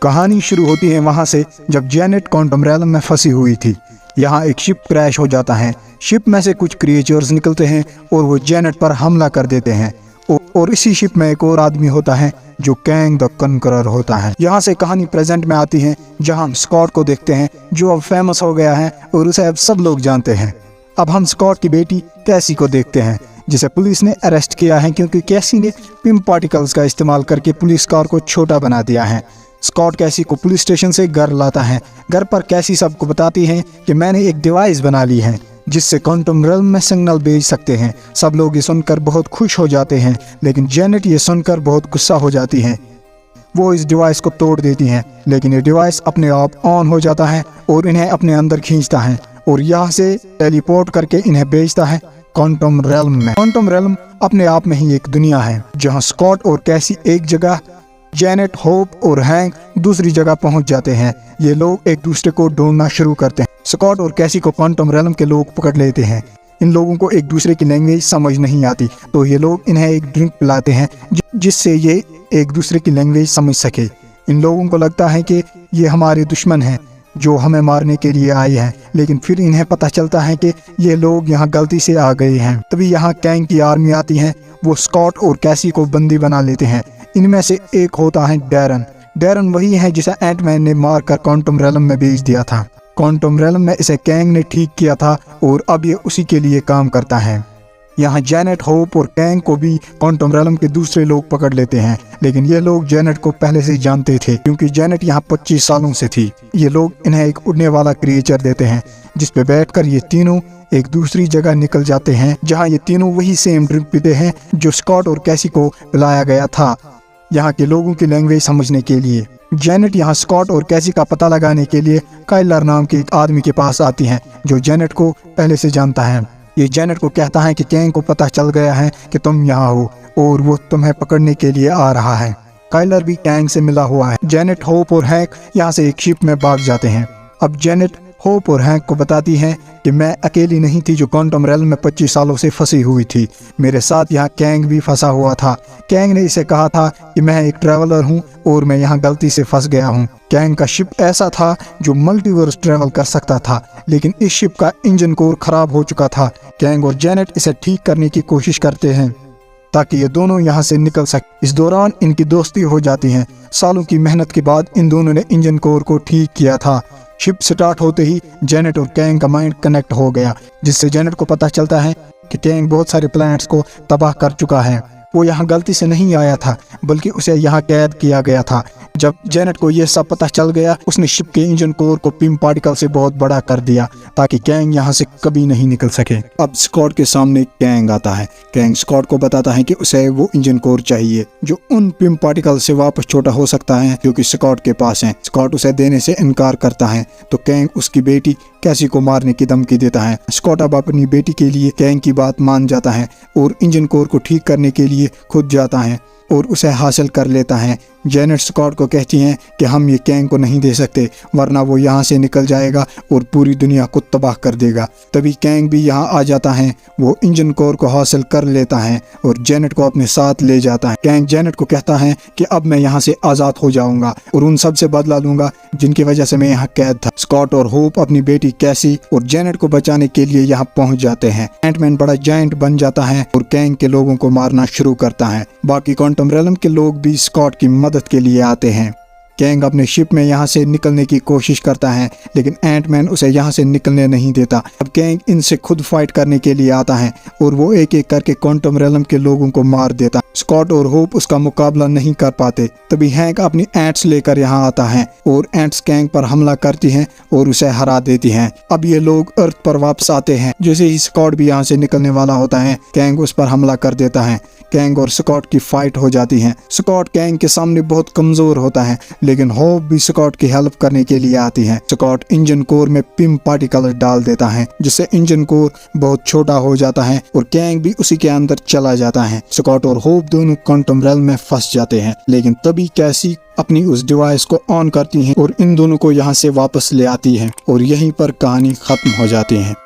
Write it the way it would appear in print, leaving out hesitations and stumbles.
कहानी शुरू होती है वहाँ से जब जेनेट क्वांटम रेलम में फंसी हुई थी। यहाँ एक शिप क्रैश हो जाता है। शिप में से कुछ क्रिएचर्स निकलते हैं और वो जेनेट पर हमला कर देते हैं। और इसी शिप में एक और आदमी होता है जो कैंग द कनकरर होता है। यहाँ से कहानी प्रेजेंट में आती है जहाँ हम स्कॉट को देखते हैं जो अब फेमस हो गया है और उसे अब सब लोग जानते हैं। अब हम स्कॉट की बेटी कैसी को देखते हैं जिसे पुलिस ने अरेस्ट किया है क्योंकि कैसी ने पिम पार्टिकल्स का इस्तेमाल करके पुलिस कार को छोटा बना दिया है। स्कॉट कैसी को पुलिस स्टेशन से घर लाता है। घर पर कैसी सबको बताती है कि मैंने एक डिवाइस बना ली है जिससे क्वांटम रेल्म में सिग्नल भेज सकते हैं। सब लोग ये सुनकर बहुत खुश हो जाते हैं, लेकिन जेनेट ये सुनकर बहुत गुस्सा हो जाती है। वो इस डिवाइस को तोड़ देती हैं, लेकिन ये डिवाइस अपने आप ऑन हो जाता है और इन्हें अपने अंदर खींचता है और यहाँ से टेलीपोर्ट करके इन्हें भेजता है क्वांटम रेल्म में। क्वांटम रेल्म अपने आप में ही एक दुनिया है जहाँ स्कॉट और कैसी एक जगह, जेनेट, होप और हैंक दूसरी जगह पहुंच जाते हैं। ये लोग एक दूसरे को ढूंढना शुरू करते हैं। स्कॉट और कैसी को क्वांटम रेल्म के लोग पकड़ लेते हैं। इन लोगों को एक दूसरे की लैंग्वेज समझ नहीं आती, तो ये लोग इन्हें एक ड्रिंक पिलाते हैं जिससे ये एक दूसरे की लैंग्वेज समझ सके। इन लोगों को लगता है कि ये हमारे दुश्मन हैं जो हमें मारने के लिए आए हैं, लेकिन फिर इन्हें पता चलता है कि ये लोग यहाँ गलती से आ गए हैं। तभी यहाँ कैंग की आर्मी आती है। वो स्कॉट और कैसी को बंदी बना लेते हैं। इनमें से एक होता है डैरन। डैरन वही है जिसे एंटमैन ने मारकर क्वांटम रेल्म में भेज दिया था। क्वांटम रेल्म में इसे कैंग ने ठीक किया था और अब ये उसी के लिए काम करता है। यहाँ जेनेट, होप और कैंग को भी क्वांटम रेल्म के दूसरे लोग पकड़ लेते हैं, लेकिन ये लोग जेनेट को पहले से जानते थे क्योंकि जेनेट यहाँ 25 सालों से थी। ये लोग इन्हें एक उड़ने वाला क्रिएचर देते हैं जिस पे बैठकर ये तीनों एक दूसरी जगह निकल जाते हैं जहाँ ये तीनों वही सेम ड्रिंक पीते हैं जो स्कॉट और कैसी को पिलाया गया था यहाँ के लोगों की लैंग्वेज समझने के लिए। जेनेट यहाँ स्कॉट और कैसी का पता लगाने के लिए काइलर नाम के एक आदमी के पास आती है जो जेनेट को पहले से जानता है। ये जेनेट को कहता है कि कैंग को पता चल गया है कि तुम यहाँ हो और वो तुम्हें पकड़ने के लिए आ रहा है। काइलर भी कैंग से मिला हुआ है। जेनेट, होप और हैंक यहाँ से एक शिप में भाग जाते हैं। अब जेनेट होप और हैंक को बताती है कि मैं अकेली नहीं थी जो क्वांटम रेल्म में 25 सालों से फंसी हुई थी। मेरे साथ यहाँ कैंग भी फंसा हुआ था। कैंग ने इसे कहा था कि मैं एक ट्रैवलर हूँ और मैं यहाँ गलती से फंस गया हूँ। कैंग का शिप ऐसा था जो मल्टीवर्स ट्रैवल कर सकता था, लेकिन इस शिप का इंजन कोर खराब हो चुका था। कैंग और जेनेट इसे ठीक करने की कोशिश करते हैं ताकि ये दोनों यहाँ से निकल सके। इस दौरान इनकी दोस्ती हो जाती है। सालों की मेहनत के बाद इन दोनों ने इंजन कोर को ठीक किया था। शिप स्टार्ट होते ही जेनेट और कैंग का माइंड कनेक्ट हो गया, जिससे जेनेट को पता चलता है कि कैंग बहुत सारे प्लैनेट्स को तबाह कर चुका है। वो यहाँ गलती से नहीं आया था, बल्कि उसे यहाँ कैद किया गया था। जब जेनेट को यह सब पता चल गया, उसने शिप के इंजन कोर को पिम पार्टिकल से बहुत बड़ा कर दिया ताकि कैंग यहाँ से कभी नहीं निकल सके। अब स्कॉट के सामने कैंग आता है। कैंग स्कॉट को बताता है कि उसे वो इंजन कोर चाहिए जो उन पिम पार्टिकल से वापस छोटा हो सकता है जो कि स्कॉट के पास है। स्कॉट उसे देने से इनकार करता है तो कैंग उसकी बेटी कैसी को मारने की धमकी देता है। स्कॉट अब अपनी बेटी के लिए कैंग की बात मान जाता है और इंजन कोर को ठीक करने के लिए खुद जाता है और उसे हासिल कर लेता है। जेनेट स्कॉट को कहती हैं कि हम ये कैंग को नहीं दे सकते वरना वो यहाँ से निकल जाएगा और पूरी दुनिया को तबाह कर देगा। तभी कैंग भी यहाँ आ जाता है। वो इंजन कोर को हासिल कर लेता है और जेनेट को अपने साथ ले जाता है। कैंग जेनेट को कहता है कि अब मैं यहाँ से आज़ाद हो जाऊंगा और उन सब से बदला लूंगा जिनकी वजह से मैं यहाँ कैद था। स्कॉट और होप अपनी बेटी कैसी और जेनेट को बचाने के लिए यहाँ पहुँच जाते हैं। एंटमैन बड़ा जायंट बन जाता है और कैंग के लोगों को मारना शुरू करता है। बाकी क्वांटम रेल्म के लोग भी स्कॉट की मदद के लिए आते हैं। कैंग अपने शिप में यहाँ से निकलने की कोशिश करता है, लेकिन एंटमैन उसे यहाँ से निकलने नहीं देता। अब कैंग इनसे खुद फाइट करने के लिए आता है और वो एक एक करके क्वांटम रेल्म के लोगों को मार देता। स्कॉट और होप उसका मुकाबला नहीं कर पाते। तभी हैंक अपनी एंट्स लेकर यहाँ आता है और एंट्स कैंग पर हमला करती हैं और उसे हरा देती हैं। अब ये लोग अर्थ पर वापस आते हैं। जैसे ही स्कॉट भी यहाँ से निकलने वाला होता है, कैंग उस पर हमला कर देता है। कैंग और स्कॉट की फाइट हो जाती है। स्कॉट कैंग के सामने बहुत कमजोर होता है, लेकिन होप भी स्कॉट की हेल्प करने के लिए आती है। स्कॉट इंजन कोर में पिम पार्टिकल डाल देता है जिससे इंजन कोर बहुत छोटा हो जाता है और कैंग भी उसी के अंदर चला जाता है। स्कॉट और होप दोनों क्वांटम रेल्म में फंस जाते हैं, लेकिन तभी कैसी अपनी उस डिवाइस को ऑन करती हैं और इन दोनों को यहाँ से वापस ले आती है और यहीं पर कहानी खत्म हो जाती है।